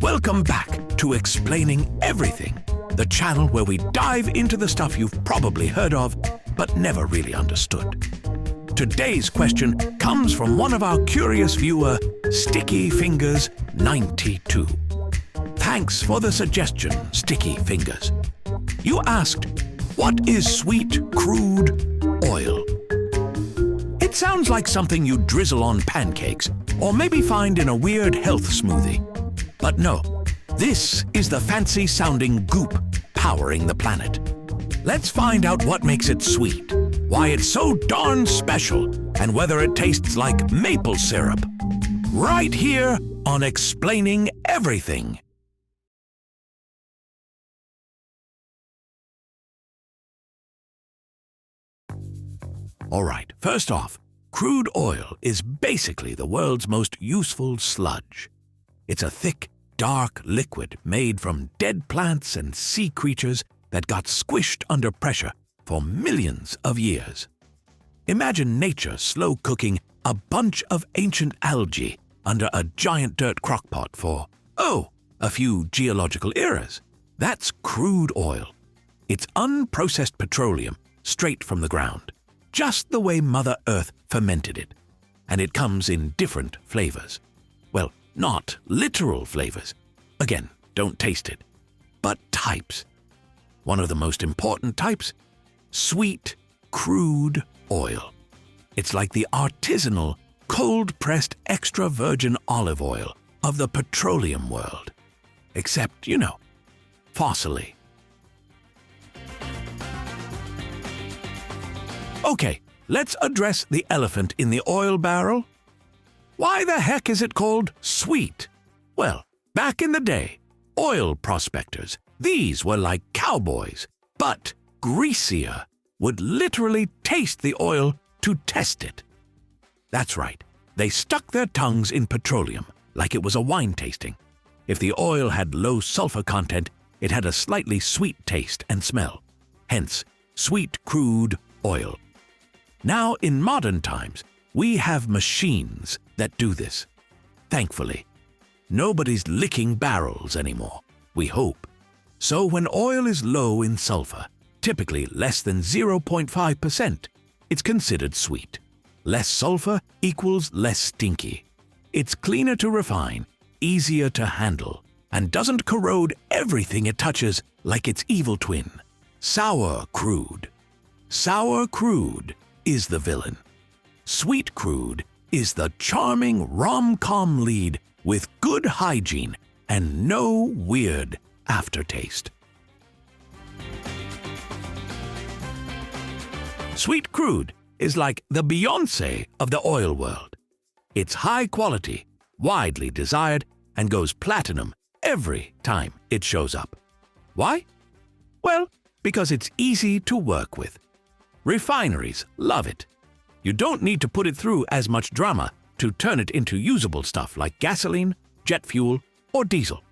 Welcome back to Explaining Everything, the channel where we dive into the stuff you've probably heard of, but never really understood. Today's question comes from one of our curious viewer, Sticky Fingers 92. Thanks for the suggestion, Sticky Fingers. You asked, what is sweet crude oil? It sounds like something you drizzle on pancakes, or maybe find in a weird health smoothie. But no, this is the fancy-sounding goop powering the planet. Let's find out what makes it sweet, why it's so darn special, and whether it tastes like maple syrup. Right here on Explaining Everything. All right, first off, crude oil is basically the world's most useful sludge. It's a thick, dark liquid made from dead plants and sea creatures that got squished under pressure for millions of years. Imagine nature slow cooking a bunch of ancient algae under a giant dirt crockpot for, a few geological eras. That's crude oil. It's unprocessed petroleum straight from the ground, just the way Mother Earth fermented it. And it comes in different flavors. Well, not literal flavors. Again, don't taste it. But types. One of the most important types? Sweet crude oil. It's like the artisanal, cold-pressed extra virgin olive oil of the petroleum world. Except, fossily. Okay, let's address the elephant in the oil barrel. Why the heck is it called sweet? Well, back in the day, oil prospectors, these were like cowboys, but greasier, would literally taste the oil to test it. That's right, they stuck their tongues in petroleum like it was a wine tasting. If the oil had low sulfur content, it had a slightly sweet taste and smell. Hence, sweet crude oil. Now, in modern times, we have machines that do this. Thankfully, nobody's licking barrels anymore, we hope. So when oil is low in sulfur, typically less than 0.5%, it's considered sweet. Less sulfur equals less stinky. It's cleaner to refine, easier to handle, and doesn't corrode everything it touches like its evil twin, sour crude. Sour crude is the villain. Sweet crude is the charming rom-com lead with good hygiene and no weird aftertaste. Sweet crude is like the Beyoncé of the oil world. It's high quality, widely desired, and goes platinum every time it shows up. Why? Well, because it's easy to work with. Refineries love it. You don't need to put it through as much drama to turn it into usable stuff like gasoline, jet fuel, or diesel.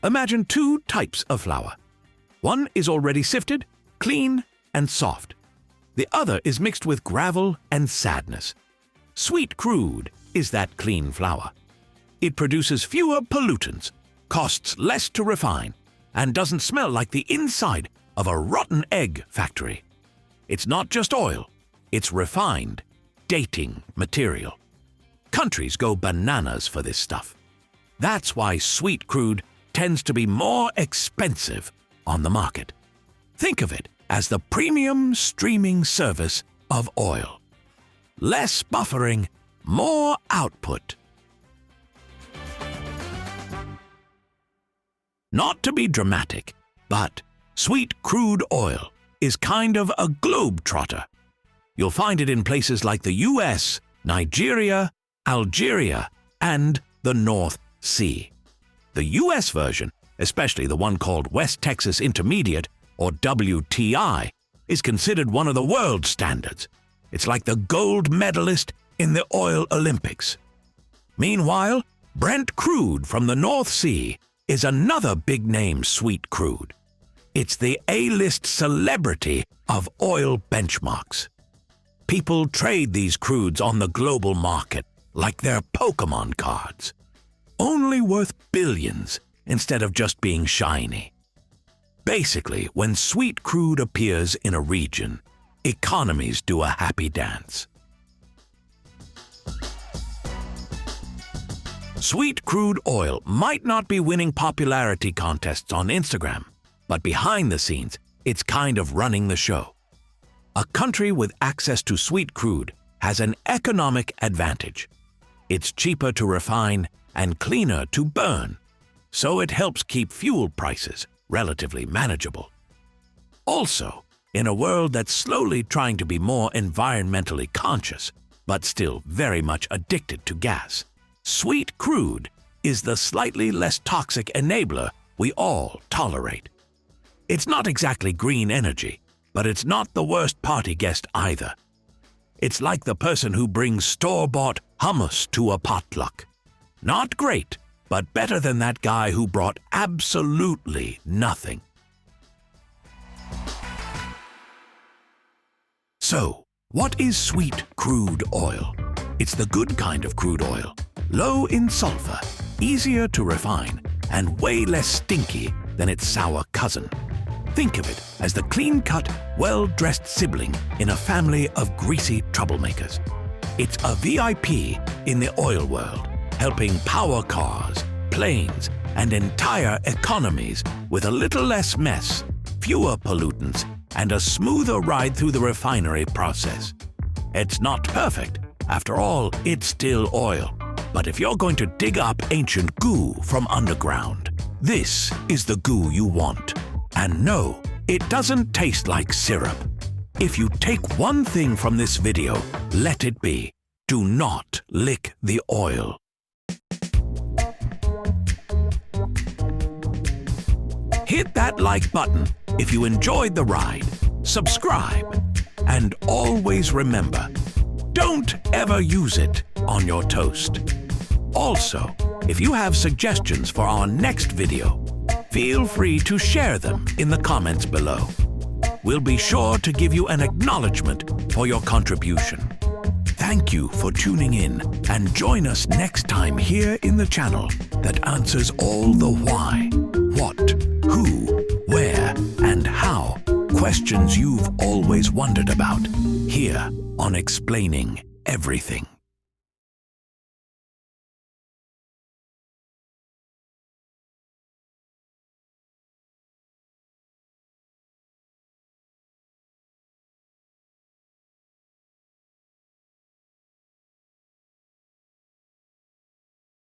Imagine two types of flour. One is already sifted, clean, and soft. The other is mixed with gravel and sadness. Sweet crude is that clean flour. It produces fewer pollutants, costs less to refine, and doesn't smell like the inside of a rotten egg factory. It's not just oil, it's refined, dating material. Countries go bananas for this stuff. That's why sweet crude tends to be more expensive on the market. Think of it as the premium streaming service of oil. Less buffering, more output. Not to be dramatic, but sweet crude oil is kind of a globetrotter. You'll find it in places like the US, Nigeria, Algeria, and the North Sea. The US version, especially the one called West Texas Intermediate, or WTI, is considered one of the world standards. It's like the gold medalist in the oil Olympics. Meanwhile, Brent crude from the North Sea is another big-name sweet crude. It's the A-list celebrity of oil benchmarks. People trade these crudes on the global market like they're Pokemon cards. only worth billions instead of just being shiny. Basically, when sweet crude appears in a region, economies do a happy dance. Sweet crude oil might not be winning popularity contests on Instagram, but behind the scenes, it's kind of running the show. A country with access to sweet crude has an economic advantage. It's cheaper to refine and cleaner to burn, so it helps keep fuel prices relatively manageable. Also, in a world that's slowly trying to be more environmentally conscious, but still very much addicted to gas, sweet crude is the slightly less toxic enabler we all tolerate. It's not exactly green energy, but it's not the worst party guest either. It's like the person who brings store-bought hummus to a potluck. Not great, but better than that guy who brought absolutely nothing. So, what is sweet crude oil? It's the good kind of crude oil, low in sulfur, easier to refine, and way less stinky than its sour cousin. Think of it as the clean-cut, well-dressed sibling in a family of greasy troublemakers. It's a VIP in the oil world, helping power cars, planes, and entire economies with a little less mess, fewer pollutants, and a smoother ride through the refinery process. It's not perfect. After all, it's still oil. But if you're going to dig up ancient goo from underground, this is the goo you want. And no, it doesn't taste like syrup. If you take one thing from this video, let it be: do not lick the oil. Hit that like button if you enjoyed the ride, subscribe, and always remember, don't ever use it on your toast. Also, if you have suggestions for our next video, feel free to share them in the comments below. We'll be sure to give you an acknowledgement for your contribution. Thank you for tuning in, and join us next time here in the channel that answers all the why, what, who, where, and how questions you've always wondered about, here on Explaining Everything.